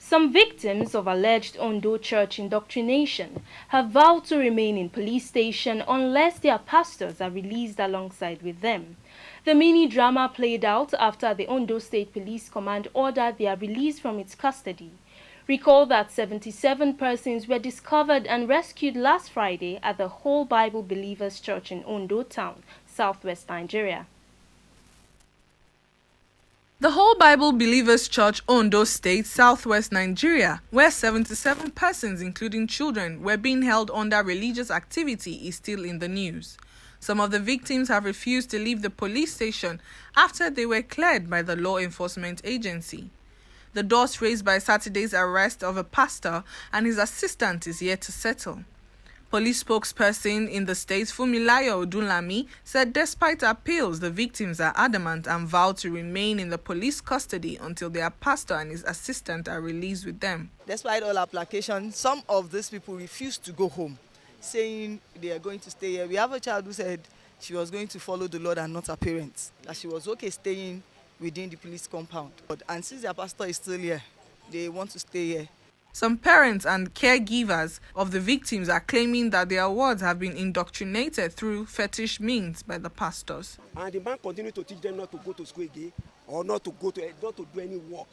Some victims of alleged Ondo church indoctrination have vowed to remain in police station unless their pastors are released alongside with them. The mini-drama played out after the Ondo State Police Command ordered their release from its custody. Recall that 77 persons were discovered and rescued last Friday at the Whole Bible Believers Church in Ondo Town, southwest Nigeria. The Whole Bible Believers Church, Ondo State, southwest Nigeria, where 77 persons, including children, were being held under religious activity, is still in the news. Some of the victims have refused to leave the police station after they were cleared by the law enforcement agency. The dust raised by Saturday's arrest of a pastor and his assistant is yet to settle. Police spokesperson in the state, Fumilayo Odunlami, said despite appeals, the victims are adamant and vow to remain in the police custody until their pastor and his assistant are released with them. Despite all applications, some of these people refused to go home, saying they are going to stay here. We have a child who said she was going to follow the Lord and not her parents, that she was okay staying within the police compound. And since their pastor is still here, they want to stay here. Some parents and caregivers of the victims are claiming that their wards have been indoctrinated through fetish means by the pastors. And the man continued to teach them not to go to school again or not to do any work.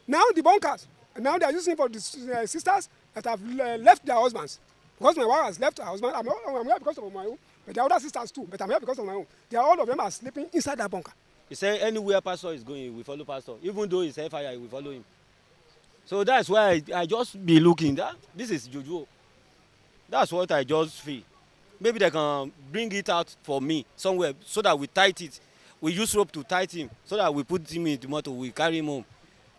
Now the bunkers, now they are using for the sisters that have left their husbands. Because my wife has left her husband, I'm here because of my own, but the other sisters too, but I'm here because of my own. All of them are sleeping inside that bunker. He said anywhere pastor is going, we follow pastor. Even though he's fire, we follow him. So that's why I just be looking that this is juju. That's what I just feel. Maybe they can bring it out for me somewhere so that we tight it. We use rope to tight him so that we put him in the motor, we carry him home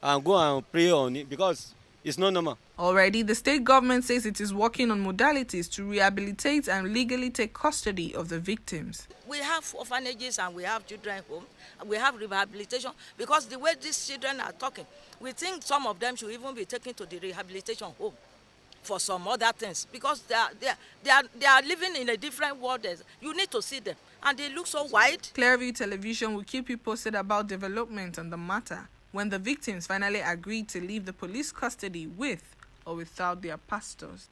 and go and pray on it because it's not normal. Already, the state government says it is working on modalities to rehabilitate and legally take custody of the victims. We have orphanages and we have children home. We have rehabilitation because the way these children are talking, we think some of them should even be taken to the rehabilitation home for some other things because they are living in a different world. You need to see them and they look so white. Clearview Television will keep you posted about development on the matter when the victims finally agreed to leave the police custody with or without their pastors.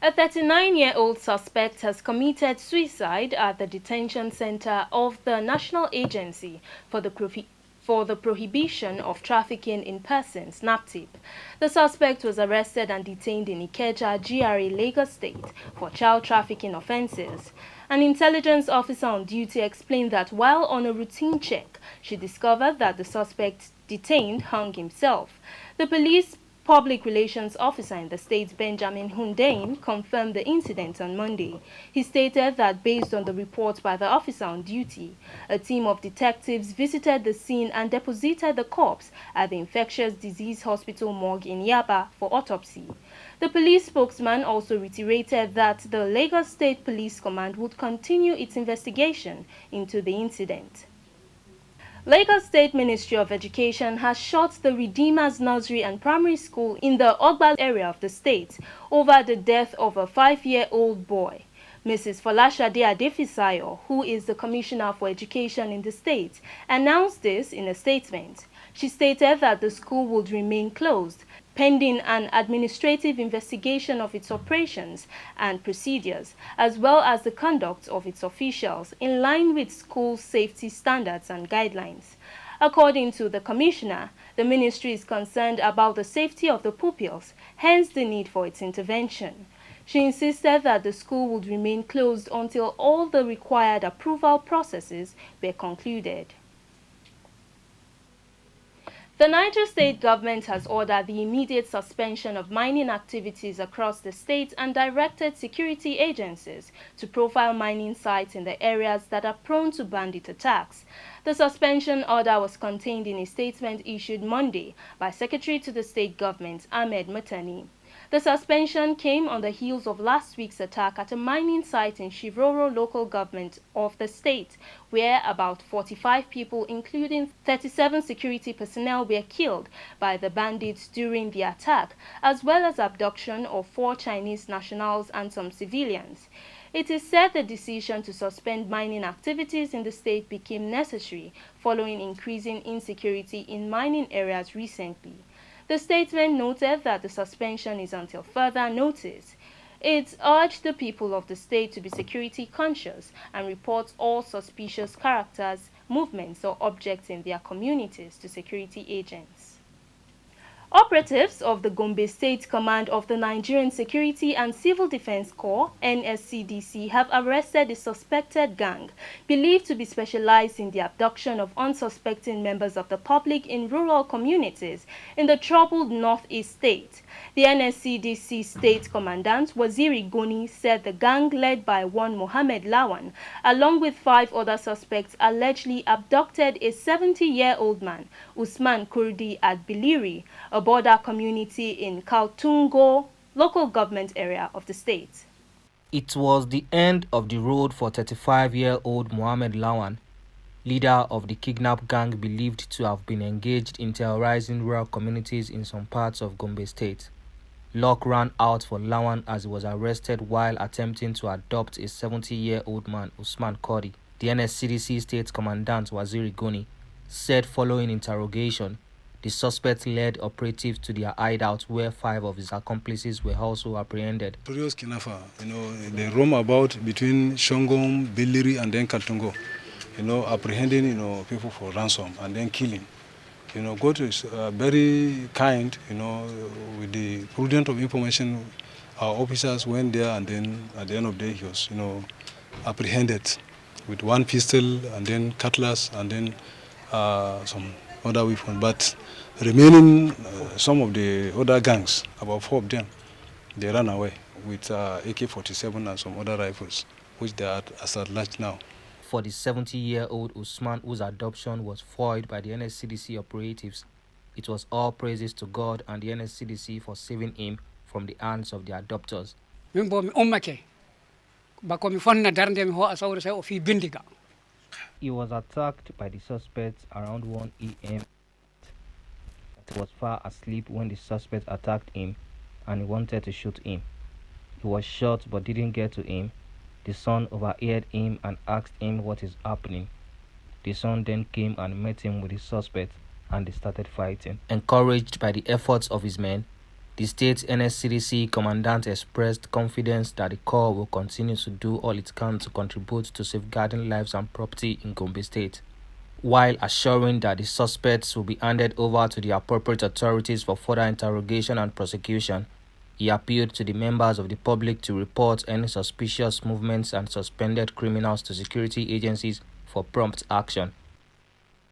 A 39-year-old suspect has committed suicide at the detention center of the National Agency for the Prohibition of Trafficking in Persons, NAPTIP. The suspect was arrested and detained in Ikeja, GRA, Lagos State for child trafficking offenses. An intelligence officer on duty explained that while on a routine check, she discovered that the suspect detained hung himself. The police Public Relations Officer in the state, Benjamin Hundain, confirmed the incident on Monday. He stated that based on the report by the officer on duty, a team of detectives visited the scene and deposited the corpse at the Infectious Disease Hospital morgue in Yaba for autopsy. The police spokesman also reiterated that the Lagos State Police Command would continue its investigation into the incident. Lagos State Ministry of Education has shut the Redeemers Nursery and Primary School in the Ogba area of the state over the death of a 5-year-old boy. Mrs. Folashade Adefisayo, who is the Commissioner for Education in the state, announced this in a statement. She stated that the school would remain closed pending an administrative investigation of its operations and procedures, as well as the conduct of its officials in line with school safety standards and guidelines. According to the Commissioner, the ministry is concerned about the safety of the pupils, hence the need for its intervention. She insisted that the school would remain closed until all the required approval processes were concluded. The Niger State government has ordered the immediate suspension of mining activities across the state and directed security agencies to profile mining sites in the areas that are prone to bandit attacks. The suspension order was contained in a statement issued Monday by Secretary to the state government, Ahmed Matani. The suspension came on the heels of last week's attack at a mining site in Shiroro local government of the state, where about 45 people, including 37 security personnel, were killed by the bandits during the attack, as well as abduction of 4 Chinese nationals and some civilians. It is said the decision to suspend mining activities in the state became necessary following increasing insecurity in mining areas recently. The statement noted that the suspension is until further notice. It urged the people of the state to be security conscious and report all suspicious characters, movements, or objects in their communities to security agents. Operatives of the Gombe State Command of the Nigerian Security and Civil Defense Corps (NSCDC) have arrested a suspected gang believed to be specialized in the abduction of unsuspecting members of the public in rural communities in the troubled Northeast state. The NSCDC State Commandant Waziri Goni said the gang, led by one Mohammed Lawan, along with 5 other suspects, allegedly abducted a 70-year-old man, Usman Kurdi, at Biliri, a border community in Kaltungo local government area of the state. It was the end of the road for 35-year-old Mohammed Lawan, leader of the kidnap gang believed to have been engaged in terrorizing rural communities in some parts of Gombe State. Luck ran out for Lawan as he was arrested while attempting to adopt a 70-year-old man, Usman Kurdi. The NSCDC State Commandant Waziri Goni said following interrogation, the suspect led operatives to their hideout where 5 of his accomplices were also apprehended. Notorious kidnapper, they roam about between Shongom, Biliri, and then Kaltungo, apprehending, people for ransom and then killing. God is very kind, with the prudent of information. Our officers went there, and then at the end of the day, he was, apprehended with 1 pistol and then cutlass and then some other weapons. But remaining some of the other gangs, about 4 of them, they ran away with AK-47 and some other rifles, which they are at large now. For the 70-year-old Usman, whose adoption was foiled by the NSCDC operatives, it was all praises to God and the NSCDC for saving him from the hands of the adopters. He was attacked by the suspects around 1 a.m. He was far asleep when the suspect attacked him and he wanted to shoot him. He was shot but didn't get to him. The son overheard him and asked him what is happening. The son then came and met him with the suspect and they started fighting. Encouraged by the efforts of his men, the state NSCDC commandant expressed confidence that the corps will continue to do all it can to contribute to safeguarding lives and property in Gombe State, while assuring that the suspects will be handed over to the appropriate authorities for further interrogation and prosecution. He appealed to the members of the public to report any suspicious movements and suspended criminals to security agencies for prompt action.